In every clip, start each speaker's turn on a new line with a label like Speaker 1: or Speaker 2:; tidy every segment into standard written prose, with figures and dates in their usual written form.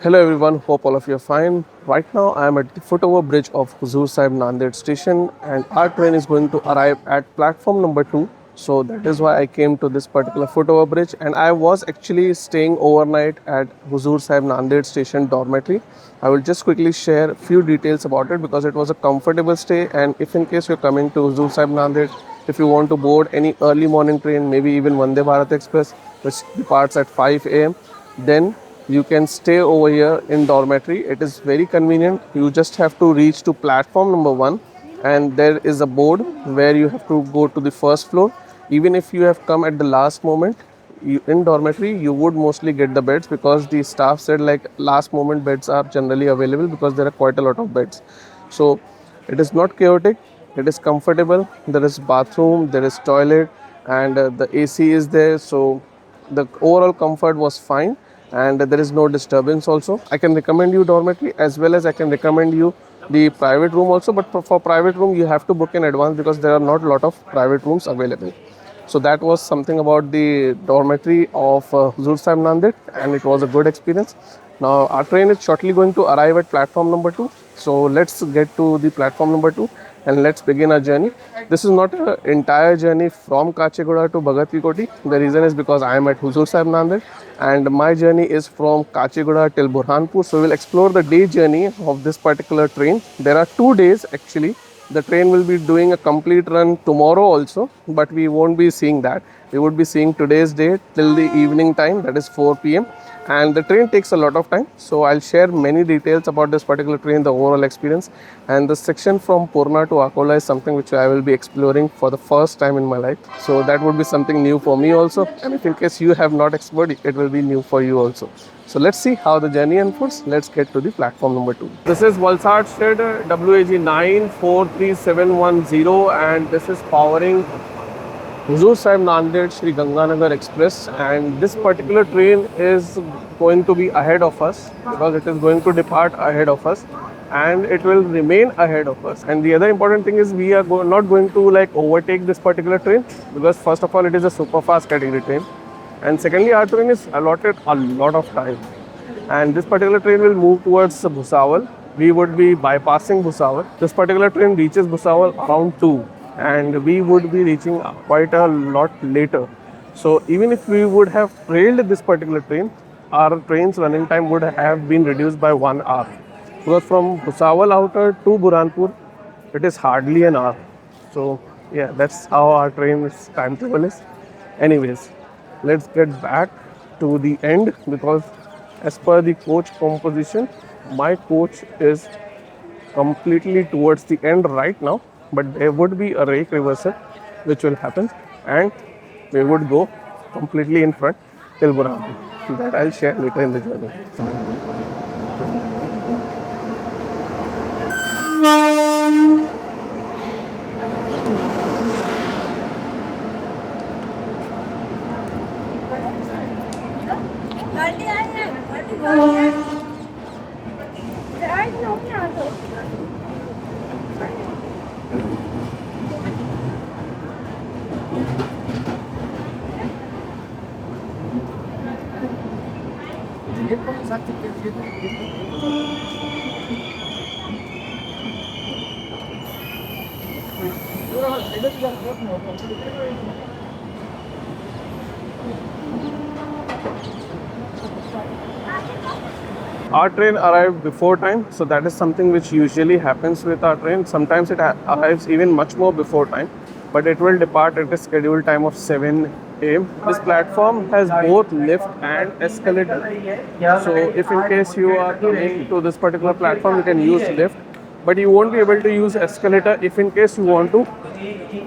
Speaker 1: Hello everyone, hope all of you are fine. Right now I am at the footover bridge of Huzur Saheb Nanded station and our train is going to arrive at platform number 2. So that is why I came to this particular footover bridge and I was actually staying overnight at Huzur Saheb Nanded station dormitory. I will just quickly share a few details about it because it was a comfortable stay, and if in case you're coming to Huzur Saheb Nanded, if you want to board any early morning train, maybe even Vande Bharat Express which departs at 5 a.m., then you can stay over here in dormitory. It is very convenient. You just have to reach to platform number 1 and there is a board where you have to go to the first floor. Even if you have come at the last moment, in dormitory you would mostly get the beds because the staff said like last moment beds are generally available because there are quite a lot of beds. So it is not chaotic, it is comfortable, there is bathroom, there is toilet, and the AC is there. So the overall comfort was fine and there is no disturbance also. I can recommend you dormitory as well as I can recommend you the private room also, but for private room you have to book in advance because there are not a lot of private rooms available. So that was something about the dormitory of Huzur Sahib Nanded, and it was a good experience. Now our train is shortly going to arrive at platform number 2. So let's get to the platform number 2 and let's begin our journey. This is not an entire journey from Kacheguda to Bhagat Koti. The reason is because I am at Huzur Sahib Nanded and my journey is from Kacheguda till Burhanpur. So we'll explore the day journey of this particular train. There are 2 days actually. The train will be doing a complete run tomorrow also, but we won't be seeing that. We would be seeing today's date till the evening time, that is 4 p.m. And the train takes a lot of time. So I'll share many details about this particular train, the overall experience. And the section from Purna to Akola is something which I will be exploring for the first time in my life. So that would be something new for me also. And if in case you have not explored, it will be new for you also. So let's see how the journey unfolds. Let's get to the platform number 2. This is Valsad Shed WAG 943710 and this is powering Huzur Sahib Nanded Shri Ganganagar Express, and this particular train is going to be ahead of us because it is going to depart ahead of us and it will remain ahead of us. And the other important thing is we are not going to like overtake this particular train because first of all it is a super fast category train, and secondly our train is allotted a lot of time and this particular train will move towards Bhusawal. We would be bypassing Bhusawal. This particular train reaches Bhusawal around 2 and we would be reaching quite a lot later. So even if we would have trailed this particular train, our train's running time would have been reduced by 1 hour. Because from Bhusawal outer to Burhanpur, it is hardly an hour. So yeah, that's how our train's timetable is. Anyways, let's get back to the end because as per the coach composition, my coach is completely towards the end right now, but there would be a rake reversal which will happen and we would go completely in front till Burhanpur. That I'll share later in the journey. Our train arrived before time, so that is something which usually happens with our train. Sometimes it arrives even much more before time, but it will depart at a scheduled time of 7 a.m. This platform has both lift and escalator. So if in case you are coming to this particular platform, you can use lift, but you won't be able to use escalator if in case you want to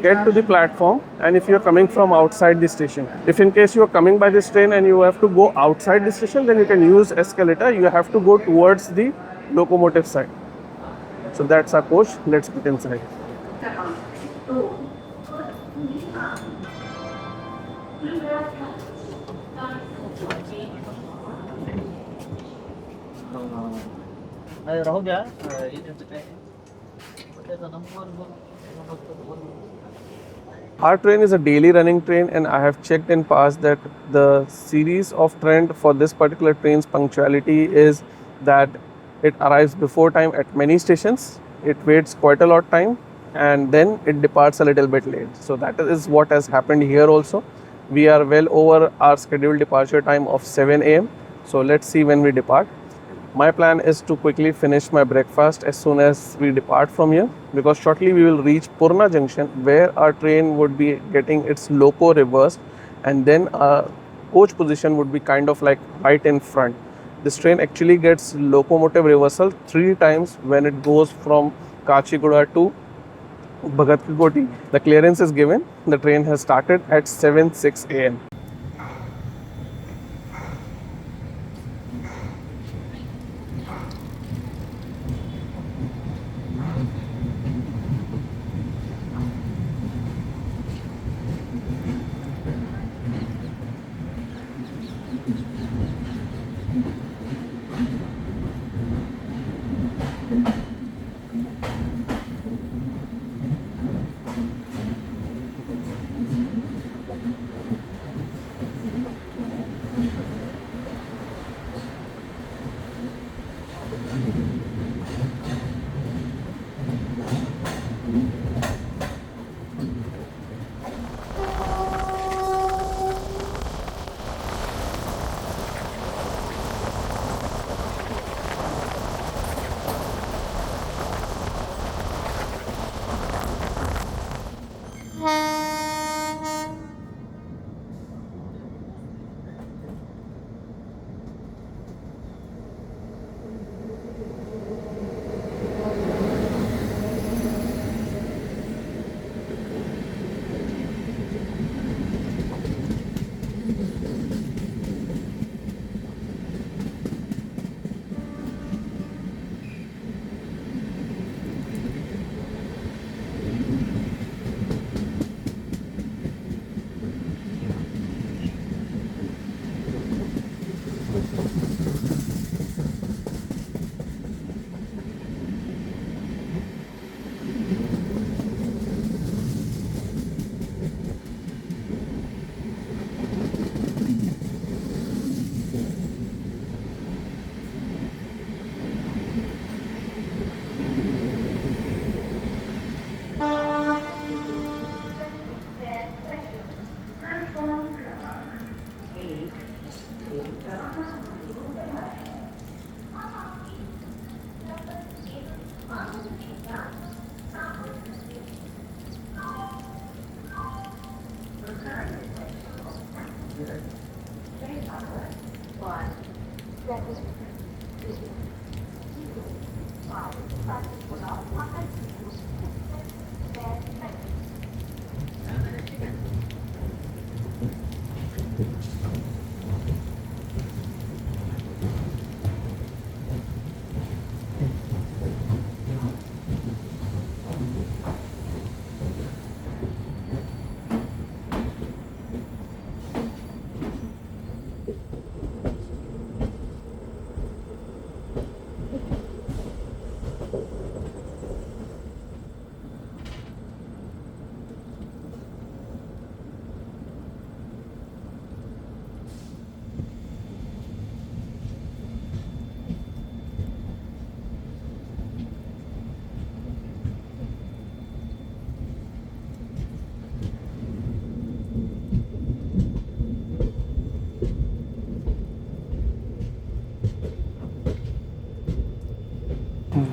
Speaker 1: get to the platform and if you are coming from outside the station. If in case you are coming by this train and you have to go outside the station, then you can use escalator. You have to go towards the locomotive side. So that's our coach. Let's get inside. Our train is a daily running train and I have checked in past that the series of trend for this particular train's punctuality is that it arrives before time at many stations, it waits quite a lot time, and then it departs a little bit late. So that is what has happened here also. We are well over our scheduled departure time of 7 a.m. So let's see when we depart. My plan is to quickly finish my breakfast as soon as we depart from here, because shortly we will reach Purna Junction, where our train would be getting its Loco reversed, and then our coach position would be kind of like right in front. This train actually gets locomotive reversal 3 times when it goes from Kacheguda to Bhagat Kothi. The clearance is given. The train has started at 7:06 a.m.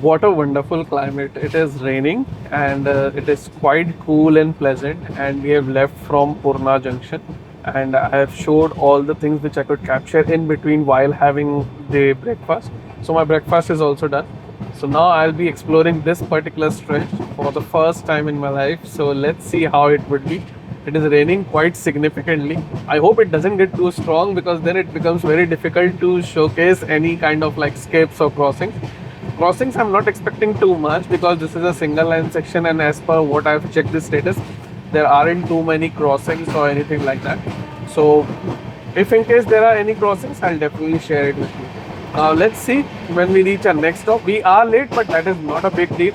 Speaker 1: What a wonderful climate. It is raining, and it is quite cool and pleasant, and we have left from Purna Junction, and I have showed all the things which I could capture in between while having the breakfast. So my breakfast is also done. So now I'll be exploring this particular stretch for the first time in my life. So let's see how it would be. It is raining quite significantly. I hope it doesn't get too strong, because then it becomes very difficult to showcase any kind of like skips or crossings. Crossings I'm not expecting too much, because this is a single line section, and as per what I've checked the status, there aren't too many crossings or anything like that. So if in case there are any crossings, I'll definitely share it with you. Let's see when we reach our next stop. We are late, but that is not a big deal.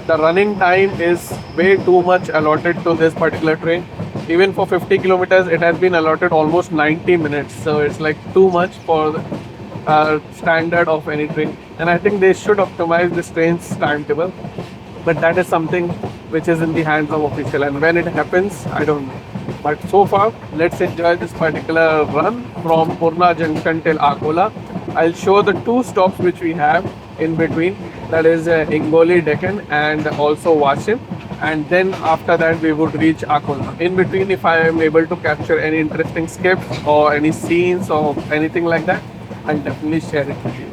Speaker 1: The running time is way too much allotted to this particular train. Even for 50 kilometers, it has been allotted almost 90 minutes. So it's like too much for standard of any train. And I think they should optimize this train's timetable. But that is something which is in the hands of official. And when it happens, I don't know. But so far, let's enjoy this particular run from Purna Junction till Akola. I'll show the two stops which we have in between. That is Hingoli Deccan and also Washim. And then after that, we would reach Akola. In between, if I am able to capture any interesting skips or any scenes or anything like that, I'll definitely share it with you.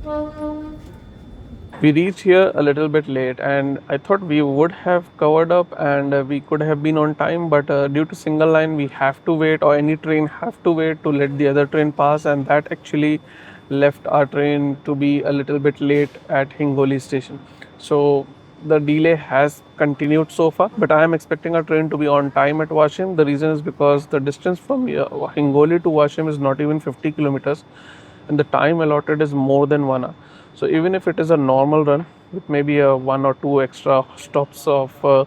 Speaker 1: We reached here a little bit late, and I thought we would have covered up and we could have been on time, but due to single line, we have to wait, or any train have to wait to let the other train pass, and that actually left our train to be a little bit late at Hingoli station. So the delay has continued so far, but I am expecting our train to be on time at Washim. The reason is because the distance from Hingoli to Washim is not even 50 kilometers, and the time allotted is more than 1 hour. So even if it is a normal run with maybe a one or two extra stops of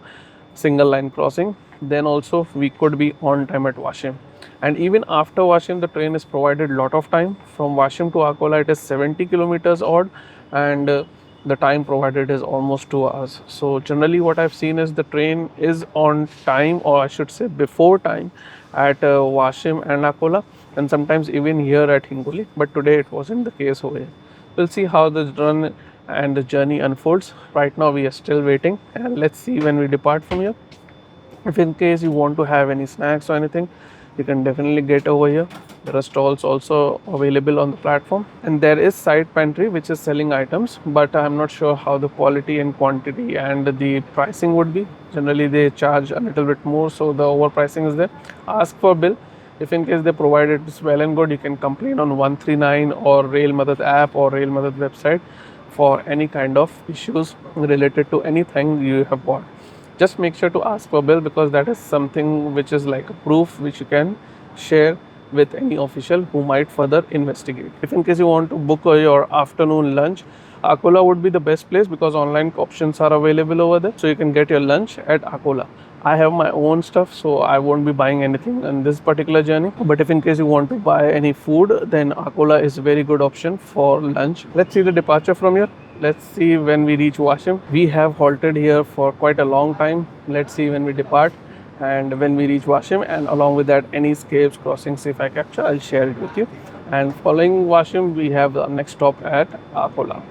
Speaker 1: single line crossing, then also we could be on time at Washim. And even after Washim, the train is provided lot of time. From Washim to Akola, it is 70 kilometers odd, and the time provided is almost 2 hours. So generally, what I've seen is the train is on time, or I should say before time, at Washim and Akola, and sometimes even here at Hingoli. But today it wasn't the case over here. We'll see how the run and the journey unfolds. Right now, we are still waiting, and let's see when we depart from here. If in case you want to have any snacks or anything, you can definitely get over here. There are stalls also available on the platform, and there is side pantry which is selling items, but I'm not sure how the quality and quantity and the pricing would be. Generally they charge a little bit more, so the overpricing is there. Ask for bill. If in case they provide it, it's well and good. You can complain on 139 or Rail Madad app or Rail Madad website for any kind of issues related to anything you have bought. Just make sure to ask for bill, because that is something which is like a proof which you can share with any official who might further investigate. If in case you want to book your afternoon lunch, Akola would be the best place because online options are available over there. So you can get your lunch at Akola. I have my own stuff, so I won't be buying anything in this particular journey. But if in case you want to buy any food, then Akola is a very good option for lunch. Let's see the departure from here. Let's see when we reach Washim. We have halted here for quite a long time. Let's see when we depart and when we reach Washim, and along with that, any escapes, crossings, if I capture, I'll share it with you. And following Washim, we have the next stop at Akola.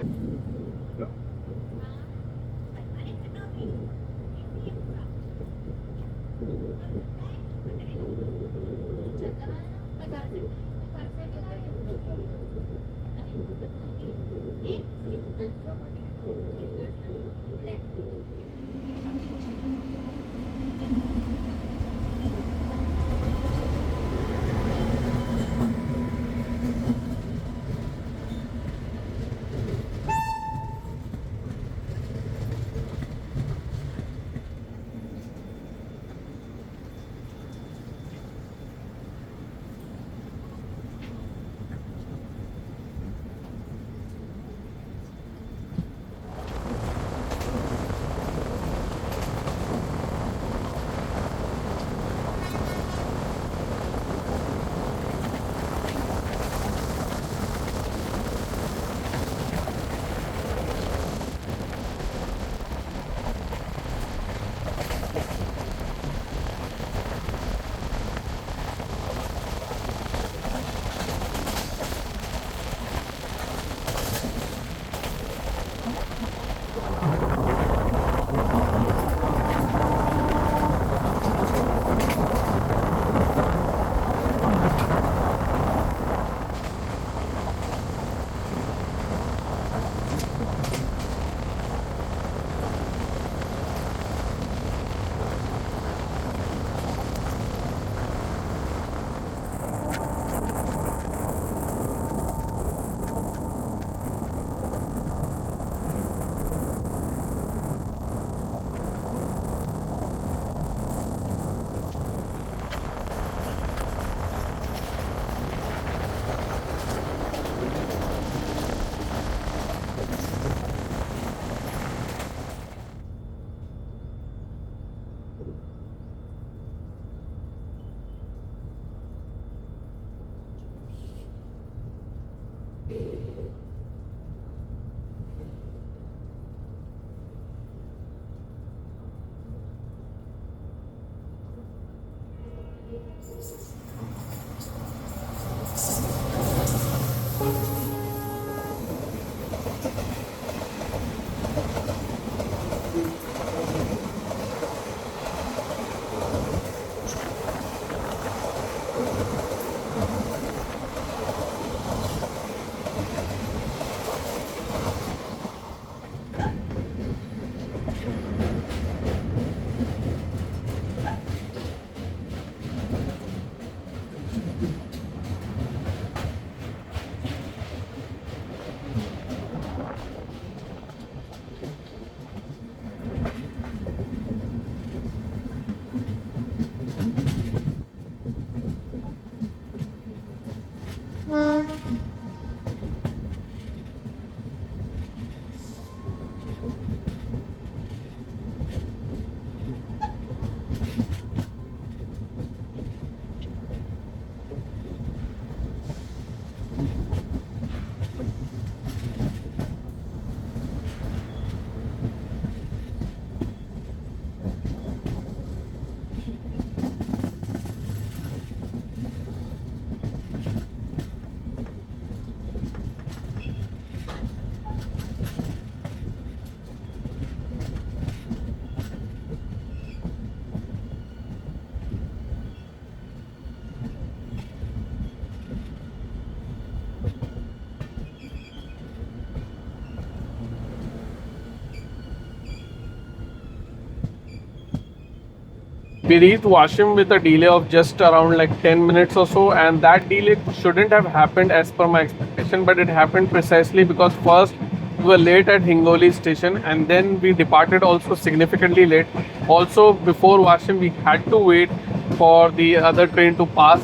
Speaker 1: We reached Washim with a delay of just around like 10 minutes or so, and that delay shouldn't have happened as per my expectation, but it happened precisely because first we were late at Hingoli station, and then we departed also significantly late. Also, before Washim, we had to wait for the other train to pass,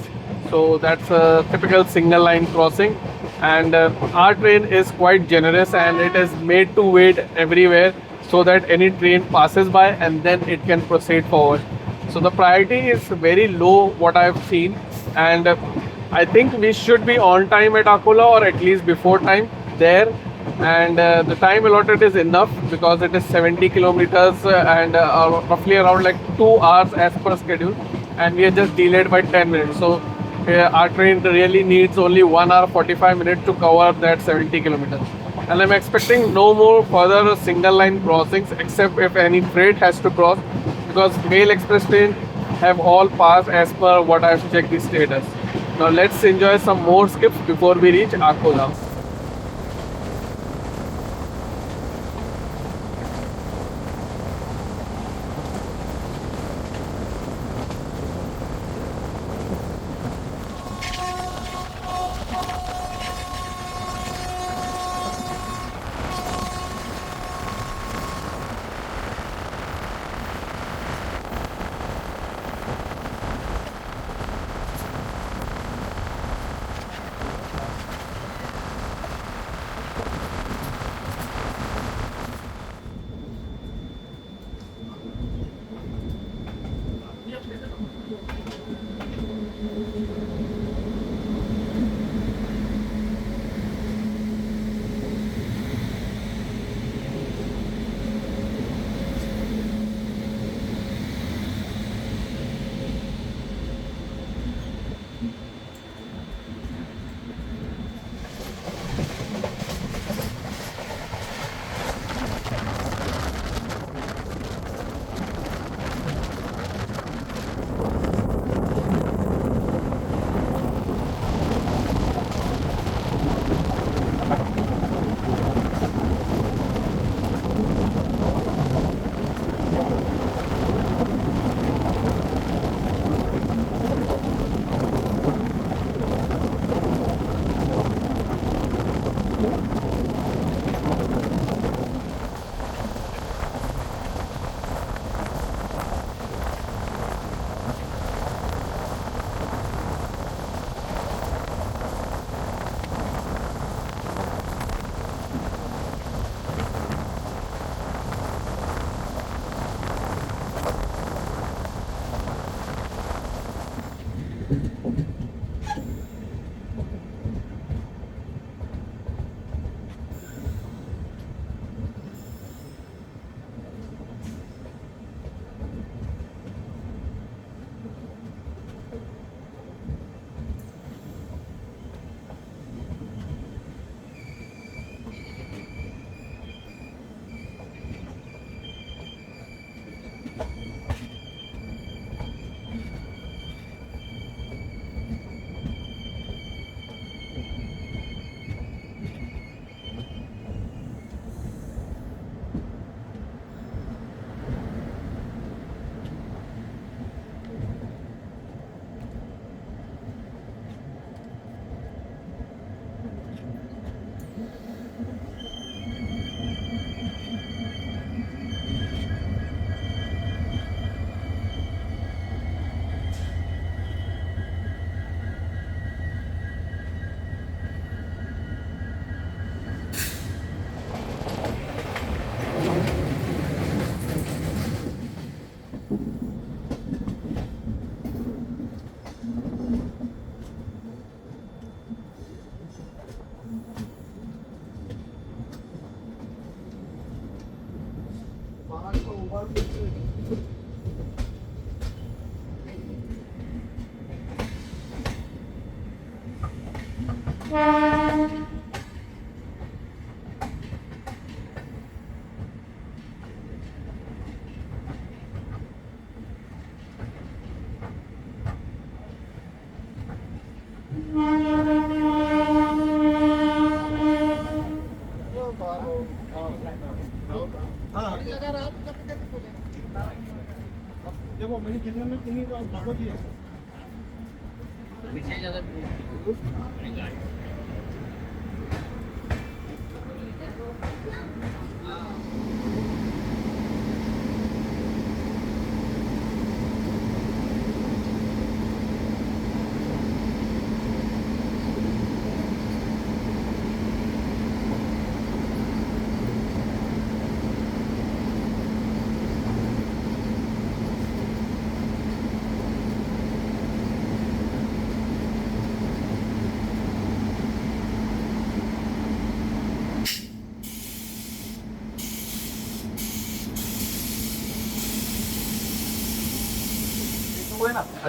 Speaker 1: so that's a typical single line crossing. And our train is quite generous, and it is made to wait everywhere so that any train passes by and then it can proceed forward. So the priority is very low, what I've seen, and I think we should be on time at Akola, or at least before time there. And the time allotted is enough because it is 70 kilometers and roughly around like 2 hours as per schedule, and we are just delayed by 10 minutes. So our train really needs only 1 hour 45 minutes to cover that 70 kilometers. And I'm expecting no more further single line crossings except if any freight has to cross, because mail express train have all passed as per what I've checked the status. Now let's enjoy some more skips before we reach Akola.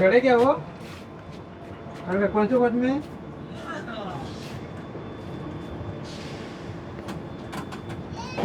Speaker 2: खड़े क्या हो? अरे कौन से coach में?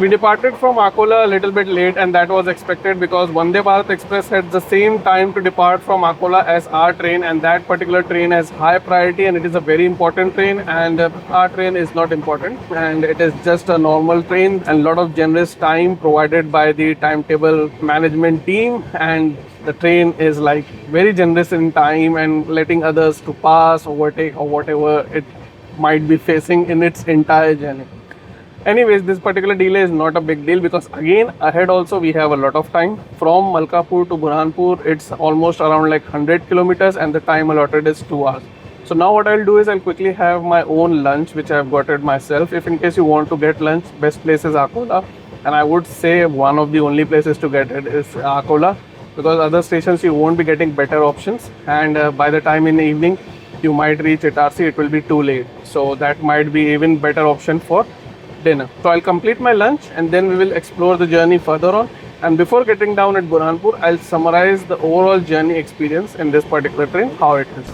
Speaker 1: We departed from Akola a little bit late, and that was expected because Vande Bharat Express had the same time to depart from Akola as our train, and that particular train has high priority and it is a very important train, and our train is not important and it is just a normal train, and a lot of generous time provided by the timetable management team, and the train is like very generous in time and letting others to pass, overtake or whatever it might be facing in its entire journey. Anyways, this particular delay is not a big deal because again ahead also we have a lot of time. From Malkapur to Burhanpur, it's almost around like 100 kilometers and the time allotted is 2 hours. So now what I'll do is I'll quickly have my own lunch which I've got it myself. If in case you want to get lunch, best place is Akola, and I would say one of the only places to get it is Akola, because other stations you won't be getting better options, and by the time in the evening you might reach Itarsi, it will be too late. So that might be even better option for dinner. So I'll complete my lunch and then we will explore the journey further on. And before getting down at Burhanpur, I'll summarize the overall journey experience in this particular train, how it is.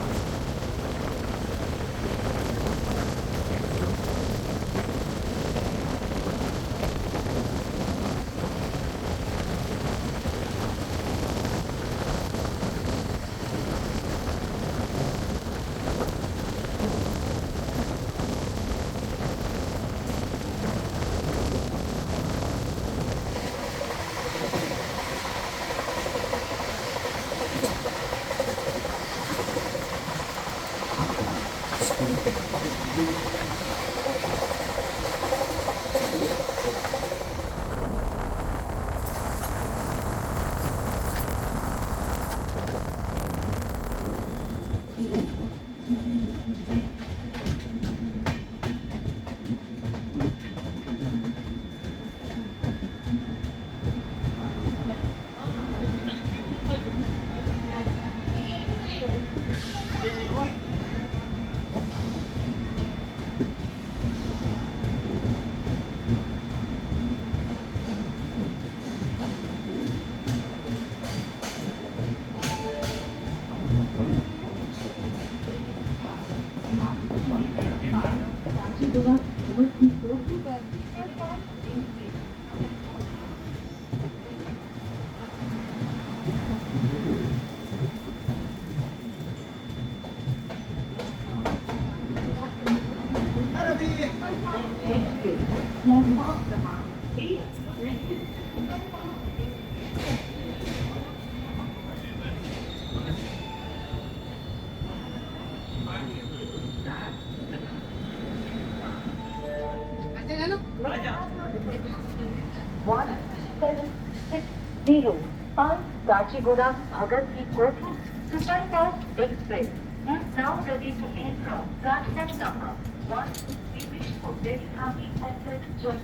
Speaker 3: Kacheguda Bhagat की Kothi Superfast Express is now ready to leave from platform number 1. We wish for very happy and pleasant journey.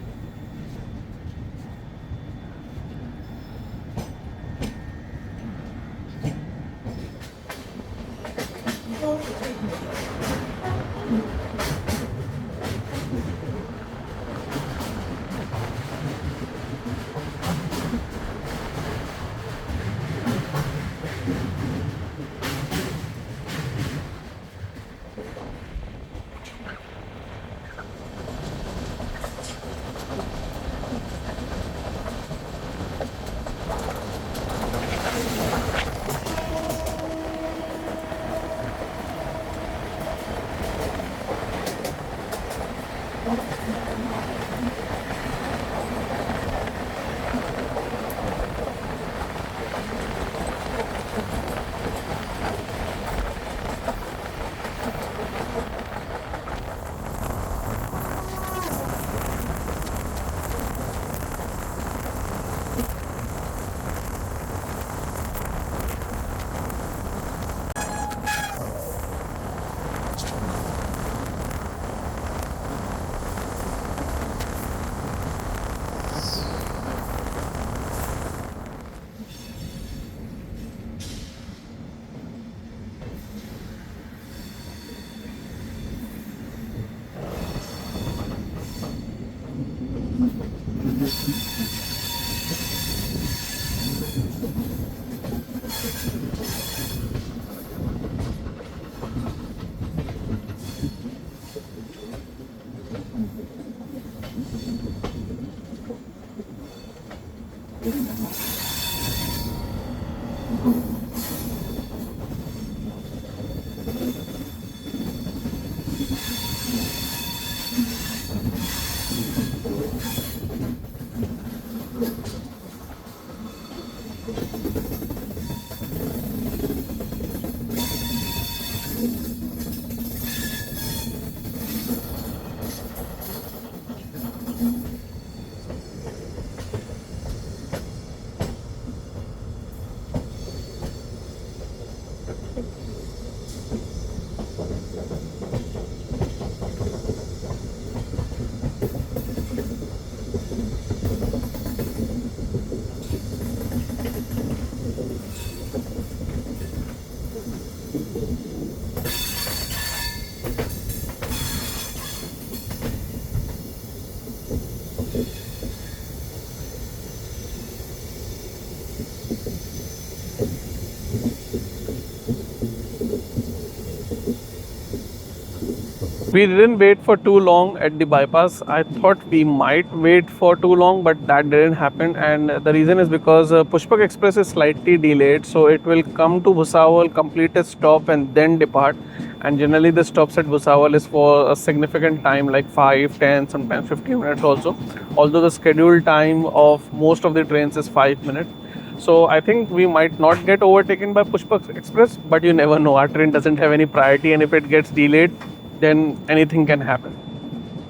Speaker 1: We didn't wait for too long at the bypass. I thought we might wait for too long, but that didn't happen. And the reason is because Pushpak Express is slightly delayed, so it will come to Bhusawal, complete a stop, and then depart. And generally, the stops at Bhusawal is for a significant time, like 5, 10, sometimes 15 minutes also. Although the scheduled time of most of the trains is 5 minutes. So I think we might not get overtaken by Pushpak Express, but you never know. Our train doesn't have any priority, and if it gets delayed, then anything can happen.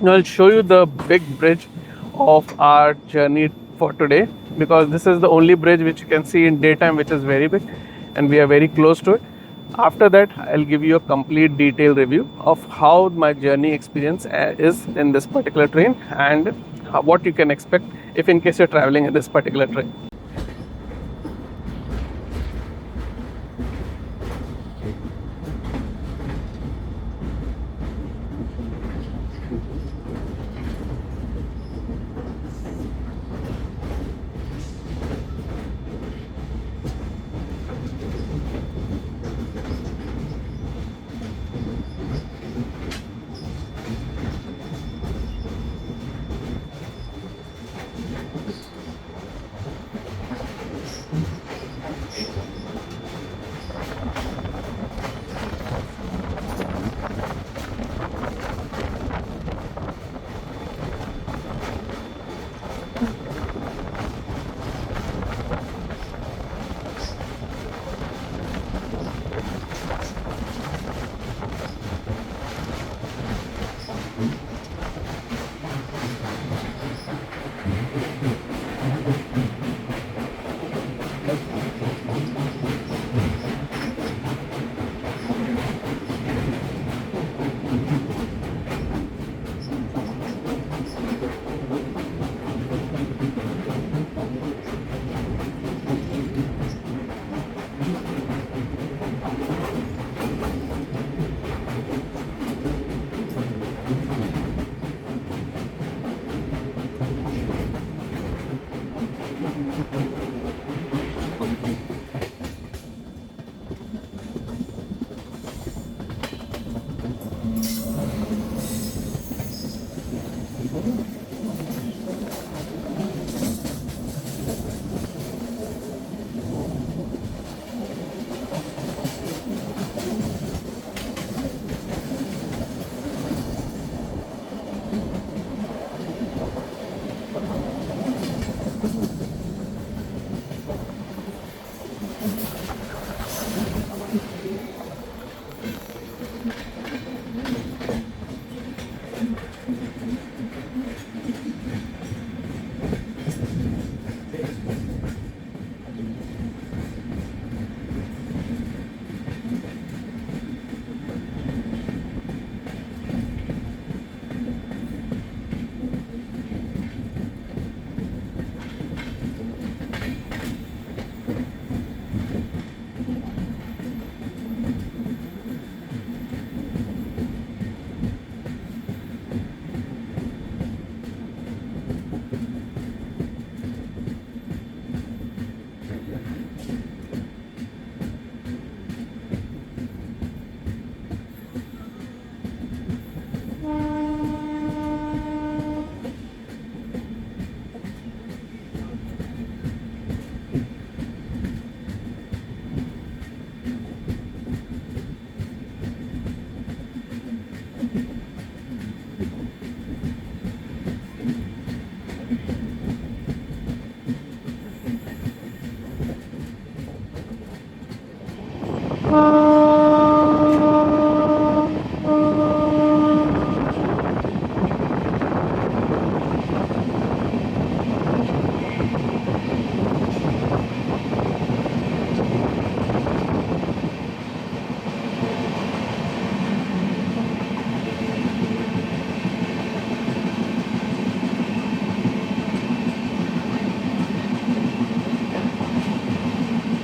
Speaker 1: Now I'll show you the big bridge of our journey for today, because this is the only bridge which you can see in daytime which is very big, and we are very close to it. After that, I'll give you a complete detailed review of how my journey experience is in this particular train, and what you can expect if in case you're traveling in this particular train.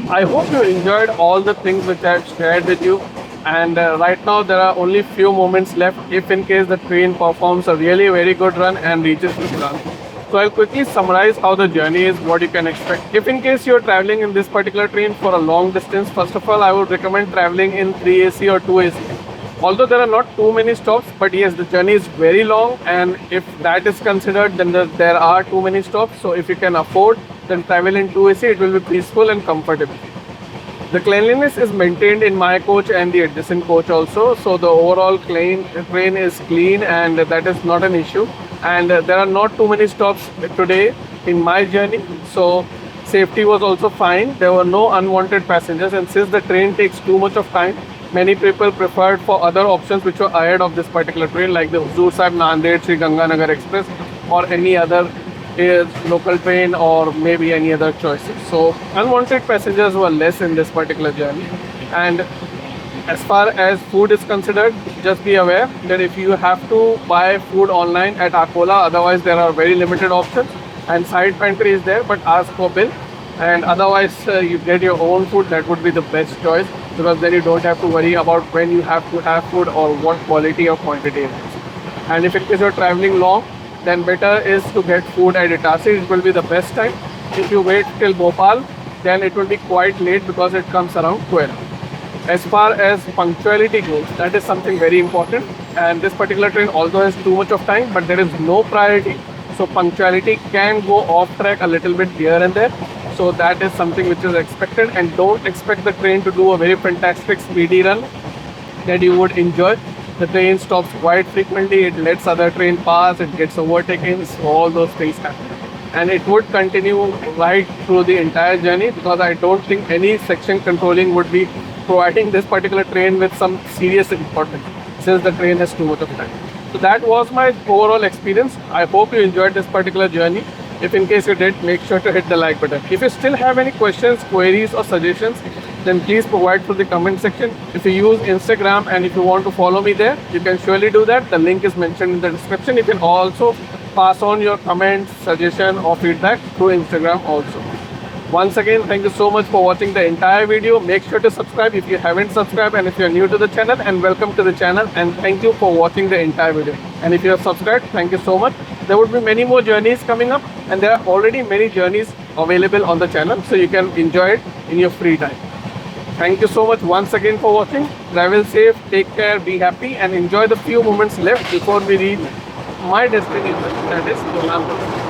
Speaker 1: I hope you enjoyed all the things which I have shared with you. And right now there are only few moments left if in case the train performs a really very good run and reaches this run. So I'll quickly summarize how the journey is, what you can expect. If in case you're traveling in this particular train for a long distance, first of all, I would recommend traveling in 3AC or 2AC. Although there are not too many stops, but yes, the journey is very long, and if that is considered, then there are too many stops. So if you can afford, then travel in 2AC, it will be peaceful and comfortable. The cleanliness is maintained in my coach and the adjacent coach also. So the overall train is clean, and that is not an issue. And there are not too many stops today in my journey. So safety was also fine. There were no unwanted passengers, and since the train takes too much of time, many people preferred for other options which were ahead of this particular train, like the Huzur Saheb Nanded Sri Ganganagar Express or any other local train, or maybe any other choices. So unwanted passengers were less in this particular journey. And as far as food is considered, just be aware that if you have to buy food online at Akola, otherwise there are very limited options, and side pantry is there, but ask for bill. And otherwise you get your own food. That would be the best choice, because then you don't have to worry about when you have to have food or what quality or quantity it is. And if in case you're traveling long, then better is to get food at Itassi. It will be the best time. If you wait till Bhopal, then it will be quite late, because it comes around 12. As far as punctuality goes, that is something very important. And this particular train also has too much of time, but there is no priority. So punctuality can go off track a little bit here and there. So that is something which is expected, and don't expect the train to do a very fantastic speedy run that you would enjoy. The train stops quite frequently, it lets other train pass, it gets overtaken, so all those things happen. And it would continue right through the entire journey, because I don't think any section controlling would be providing this particular train with some serious importance, since the train has too much of time. So that was my overall experience. I hope you enjoyed this particular journey. If in case you did, make sure to hit the like button. If you still have any questions, queries or suggestions, then please provide through the comment section. If you use Instagram and if you want to follow me there, you can surely do that. The link is mentioned in the description. You can also pass on your comments, suggestion or feedback through Instagram also. Once again, thank you so much for watching the entire video. Make sure to subscribe if you haven't subscribed, and if you're new to the channel, and welcome to the channel, and thank you for watching the entire video. And if you have subscribed, thank you so much. There would be many more journeys coming up, and there are already many journeys available on the channel, so you can enjoy it in your free time. Thank you so much once again for watching. Travel safe, take care, be happy, and enjoy the few moments left before we reach my destination, that is Burhanpur.